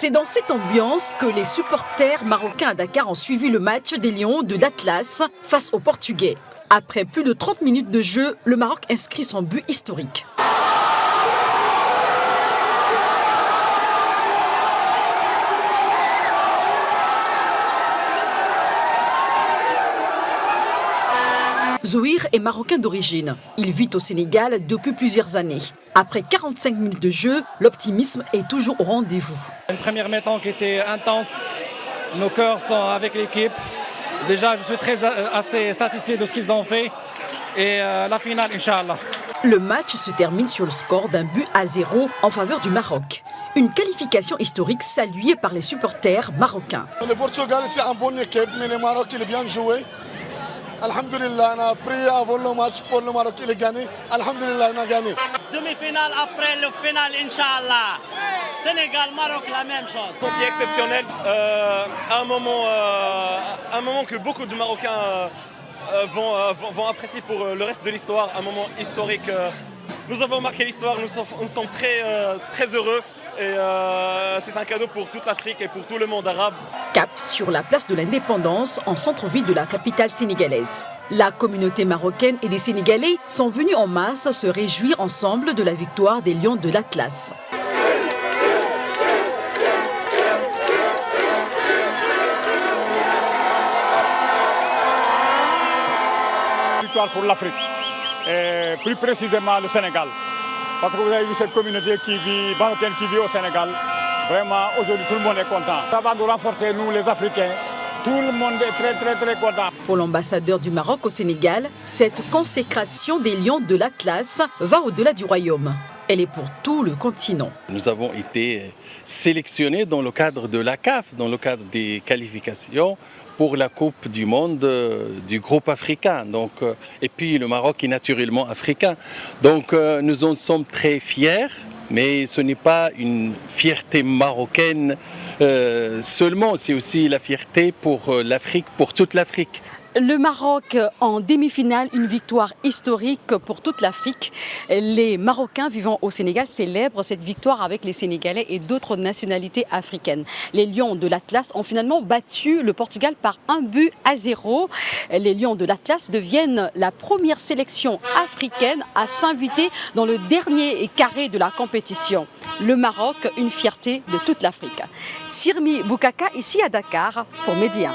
C'est dans cette ambiance que les supporters marocains à Dakar ont suivi le match des Lions de l'Atlas face aux Portugais. Après plus de 30 minutes de jeu, le Maroc inscrit son but historique. Zouhir est marocain d'origine. Il vit au Sénégal depuis plusieurs années. Après 45 minutes de jeu, l'optimisme est toujours au rendez-vous. Une première mi-temps qui était intense. Nos cœurs sont avec l'équipe. Déjà, je suis assez satisfait de ce qu'ils ont fait. Et la finale, Inch'Allah. Le match se termine sur le score d'un but à 0 en faveur du Maroc. Une qualification historique saluée par les supporters marocains. Le Portugal, c'est une bonne équipe, mais le Maroc, il est bien joué. Alhamdulillah, on a prié avant le match pour le Maroc, il a gagné. Alhamdulillah, on a gagné. Demi-finale après le final, Inch'Allah. Sénégal-Maroc, la même chose. C'est exceptionnel. Un moment que beaucoup de Marocains vont apprécier pour le reste de l'histoire. Un moment historique. Nous avons marqué l'histoire, nous sommes très heureux. Et c'est un cadeau pour toute l'Afrique et pour tout le monde arabe. Cap sur la place de l'Indépendance, en centre-ville de la capitale sénégalaise. La communauté marocaine et des Sénégalais sont venus en masse se réjouir ensemble de la victoire des Lions de l'Atlas. Victoire pour l'Afrique, et plus précisément le Sénégal. Parce que vous avez vu cette communauté marocaine qui vit au Sénégal. Vraiment, aujourd'hui, tout le monde est content. Ça va nous renforcer, nous, les Africains. Tout le monde est très content. Pour l'ambassadeur du Maroc au Sénégal, cette consécration des Lions de l'Atlas va au-delà du royaume. Elle est pour tout le continent. Nous avons été sélectionnés dans le cadre de la CAF, dans le cadre des qualifications pour la Coupe du Monde du groupe africain. Et puis le Maroc est naturellement africain. Donc nous en sommes très fiers, mais ce n'est pas une fierté marocaine seulement, c'est aussi la fierté pour l'Afrique, pour toute l'Afrique. Le Maroc en demi-finale, une victoire historique pour toute l'Afrique. Les Marocains vivant au Sénégal célèbrent cette victoire avec les Sénégalais et d'autres nationalités africaines. Les Lions de l'Atlas ont finalement battu le Portugal par 1-0. Les Lions de l'Atlas deviennent la première sélection africaine à s'inviter dans le dernier carré de la compétition. Le Maroc, une fierté de toute l'Afrique. Sirmi Boukaka, ici à Dakar, pour Média.